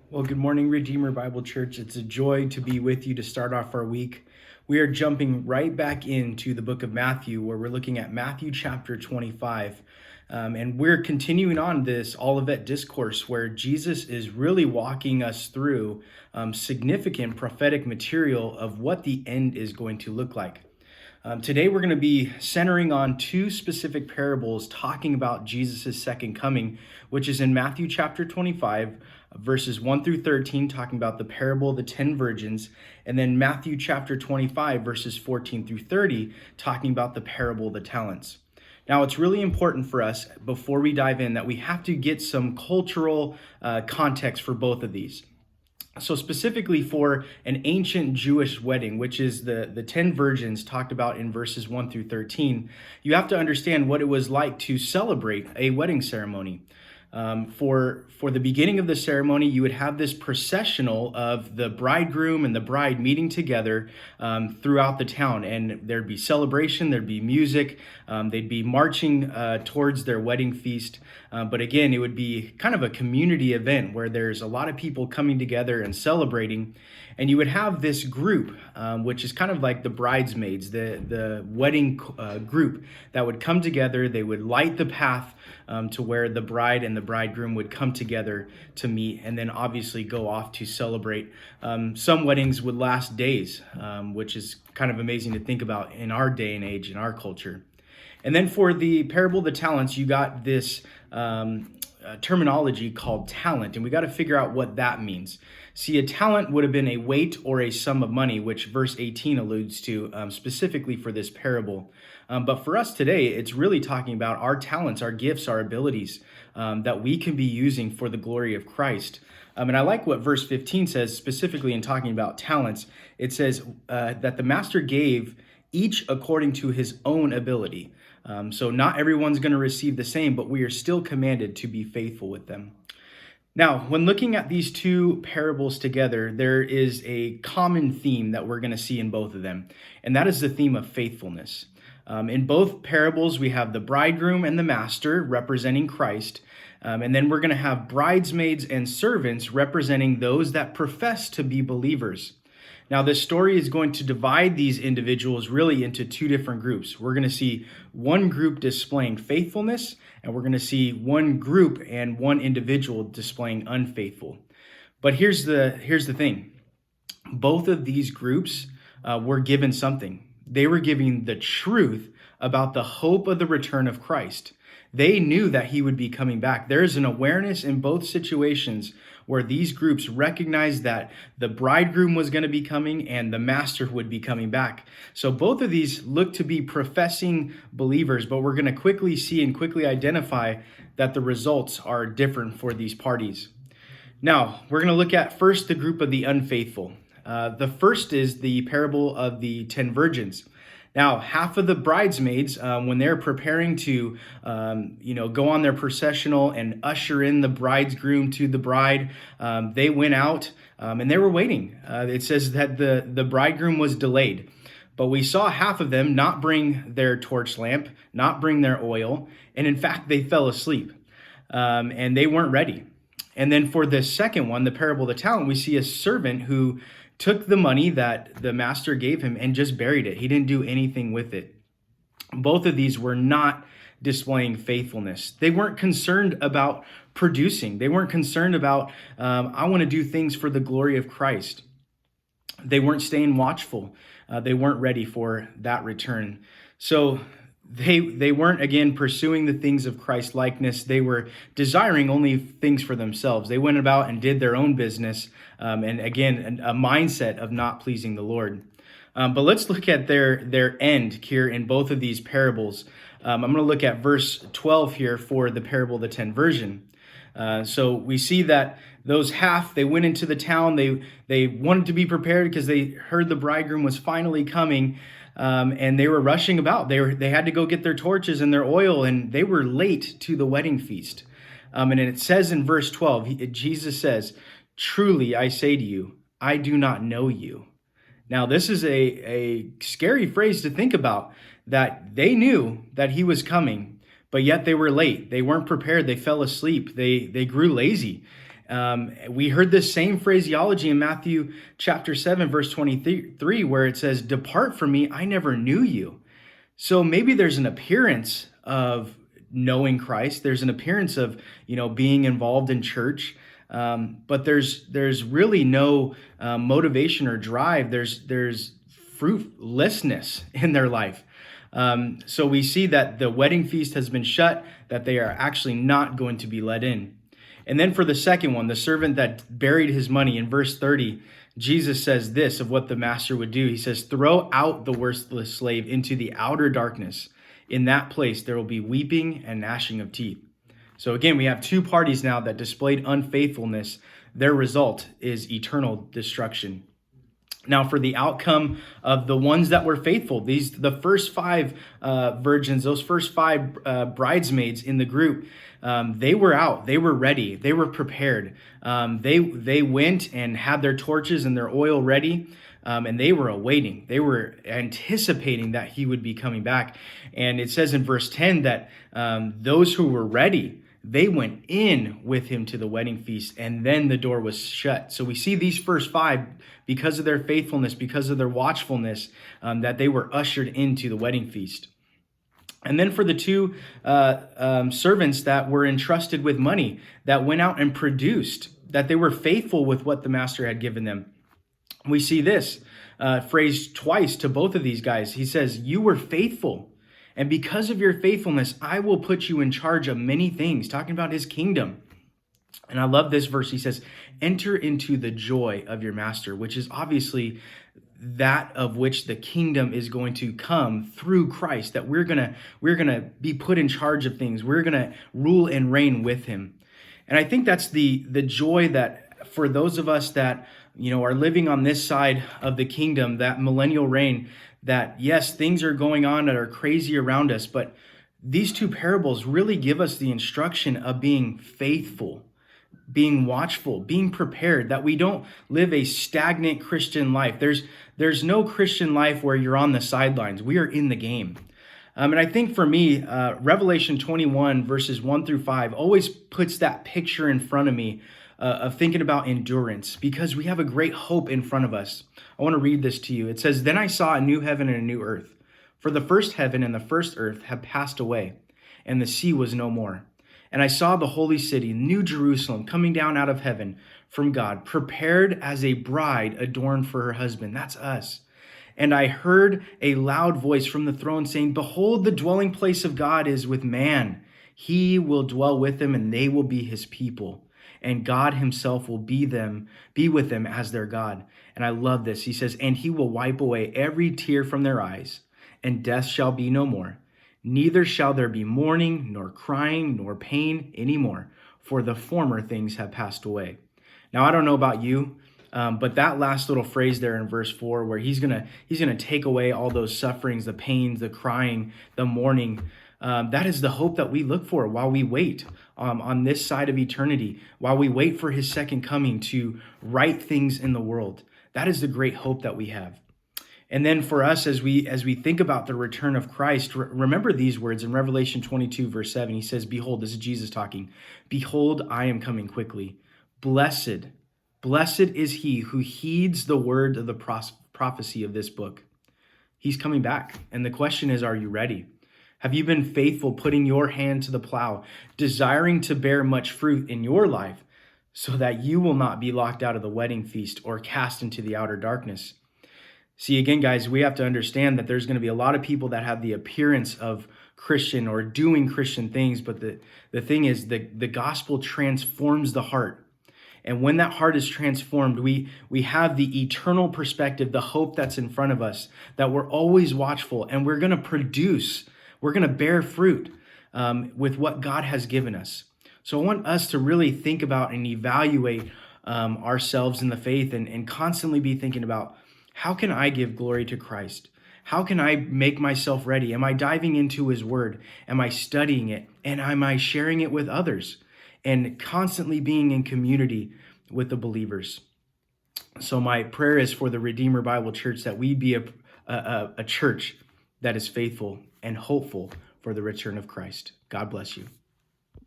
Well, good morning, Redeemer Bible Church. It's a joy to be with you to start off our week. We are jumping right back into the book of Matthew, where we're looking at Matthew chapter 25. And we're continuing on this Olivet discourse, where Jesus is really walking us through significant prophetic material of what the end is going to look like. Today, we're going to be centering on two specific parables talking about Jesus' second coming, which is in Matthew chapter 25, verses 1 through 13, talking about the parable of the 10 virgins, and then Matthew chapter 25, verses 14 through 30, talking about the parable of the talents. Now, it's really important for us, before we dive in, that we have to get some cultural context for both of these. So specifically for an ancient Jewish wedding, which is the 10 virgins talked about in verses 1 through 13, you have to understand what it was like to celebrate a wedding ceremony. For the beginning of the ceremony, you would have this processional of the bridegroom and the bride meeting together throughout the town, and there'd be celebration, there'd be music, they'd be marching towards their wedding feast. But again, it would be kind of a community event where there's a lot of people coming together and celebrating. And you would have this group, which is kind of like the bridesmaids, the wedding group that would come together. They would light the path to where the bride and the bridegroom would come together to meet, and then obviously go off to celebrate. Some weddings would last days, which is kind of amazing to think about in our day and age, in our culture. And then for the parable of the talents, you got this terminology called talent, and we got to figure out what that means. See, a talent would have been a weight or a sum of money, which verse 18 alludes to specifically for this parable. But for us today, it's really talking about our talents, our gifts, our abilities that we can be using for the glory of Christ. And I like what verse 15 says, specifically in talking about talents. It says that the master gave each according to his own ability. So not everyone's going to receive the same, but we are still commanded to be faithful with them. Now, when looking at these two parables together, there is a common theme that we're going to see in both of them, and that is the theme of faithfulness. In both parables, we have the bridegroom and the master representing Christ, and then we're going to have bridesmaids and servants representing those that profess to be believers. Now, this story is going to divide these individuals really into two different groups. We're going to see one group displaying faithfulness, and we're going to see one group and one individual displaying unfaithful. But here's the thing. Both of these groups were given something. They were given the truth about the hope of the return of Christ. They knew that he would be coming back. There is an awareness in both situations where these groups recognized that the bridegroom was going to be coming and the master would be coming back. So both of these look to be professing believers, but we're going to quickly see and quickly identify that the results are different for these parties. Now, we're going to look at first the group of the unfaithful. The first is the parable of the 10 virgins. Now, half of the bridesmaids, when they're preparing to, go on their processional and usher in the bridegroom to the bride, they went out and they were waiting. It says that the bridegroom was delayed. But we saw half of them not bring their torch lamp, not bring their oil, and in fact, they fell asleep and they weren't ready. And then for the second one, the parable of the talent, we see a servant who took the money that the master gave him and just buried it. He didn't do anything with it. Both of these were not displaying faithfulness. They weren't concerned about producing. They weren't concerned about, I want to do things for the glory of Christ. They weren't staying watchful. They weren't ready for that return. So they weren't, again, pursuing the things of Christ likeness. They were desiring only things for themselves. They went about and did their own business. And again, a mindset of not pleasing the Lord. But let's look at their end here in both of these parables. I'm going to look at verse 12 here for the parable of the 10 virgin. So we see that those half, they went into the town. They wanted to be prepared because they heard the bridegroom was finally coming. And they were rushing about. They had to go get their torches and their oil, and they were late to the wedding feast. And it says in verse 12, Jesus says, "Truly I say to you, I do not know you." Now, this is a scary phrase to think about, that they knew that he was coming, but yet they were late. They weren't prepared. They fell asleep. They grew lazy. We heard this same phraseology in Matthew chapter 7, verse 23, where it says, "Depart from me, I never knew you." So maybe there's an appearance of knowing Christ. There's an appearance of, being involved in church. But there's really no motivation or drive. There's fruitlessness in their life. So we see that the wedding feast has been shut, that they are actually not going to be let in. And then for the second one, the servant that buried his money, in verse 30, Jesus says this of what the master would do. He says, "Throw out the worthless slave into the outer darkness. In that place, there will be weeping and gnashing of teeth." So again, we have two parties now that displayed unfaithfulness. Their result is eternal destruction. Now, for the outcome of the ones that were faithful, the first five virgins, those first five bridesmaids in the group, they were out, they were ready, they were prepared. They went and had their torches and their oil ready, and they were awaiting. They were anticipating that he would be coming back. And it says in verse 10 that those who were ready, they went in with him to the wedding feast, and then the door was shut. So we see these first five, because of their faithfulness, because of their watchfulness, that they were ushered into the wedding feast. And then for the two servants that were entrusted with money, that went out and produced, that they were faithful with what the master had given them. We see this phrase twice to both of these guys. He says, "You were faithful. And because of your faithfulness, I will put you in charge of many things," talking about his kingdom. And I love this verse. He says, "Enter into the joy of your master," which is obviously that of which the kingdom is going to come through Christ, that we're going to be put in charge of things. We're going to rule and reign with him. And I think that's the joy that for those of us that, are living on this side of the kingdom, that millennial reign, that yes, things are going on that are crazy around us, but these two parables really give us the instruction of being faithful, being watchful, being prepared, that we don't live a stagnant Christian life. There's no Christian life where you're on the sidelines. We are in the game. And I think for me, Revelation 21 verses 1 through 5 always puts that picture in front of me of thinking about endurance, because we have a great hope in front of us. I want to read this to you. It says, "Then I saw a new heaven and a new earth. For the first heaven and the first earth have passed away, and the sea was no more. And I saw the holy city, New Jerusalem, coming down out of heaven from God, prepared as a bride adorned for her husband." That's us. "And I heard a loud voice from the throne saying, 'Behold, the dwelling place of God is with man. He will dwell with them, and they will be his people. And God himself will be with them as their God.'" And I love this. He says, "And he will wipe away every tear from their eyes, and death shall be no more. Neither shall there be mourning, nor crying, nor pain anymore, for the former things have passed away." Now, I don't know about you, but that last little phrase there in verse 4, where he's gonna take away all those sufferings, the pains, the crying, the mourning, that is the hope that we look for while we wait on this side of eternity, while we wait for his second coming to right things in the world. That is the great hope that we have. And then for us, as we think about the return of Christ, remember these words in Revelation 22, verse 7. He says, "Behold," this is Jesus talking, "Behold, I am coming quickly. Blessed is he who heeds the word of the prophecy of this book." He's coming back. And the question is, are you ready? Have you been faithful, putting your hand to the plow, desiring to bear much fruit in your life, so that you will not be locked out of the wedding feast or cast into the outer darkness? See, again, guys, we have to understand that there's going to be a lot of people that have the appearance of Christian or doing Christian things, but the thing is, the gospel transforms the heart. And when that heart is transformed, we have the eternal perspective, the hope that's in front of us, that we're always watchful, and we're going to produce, we're going to bear fruit with what God has given us. So I want us to really think about and evaluate ourselves in the faith, and constantly be thinking about, how can I give glory to Christ? How can I make myself ready? Am I diving into his word? Am I studying it? And am I sharing it with others? And constantly being in community with the believers. So my prayer is for the Redeemer Bible Church that we be a church that is faithful and hopeful for the return of Christ. God bless you.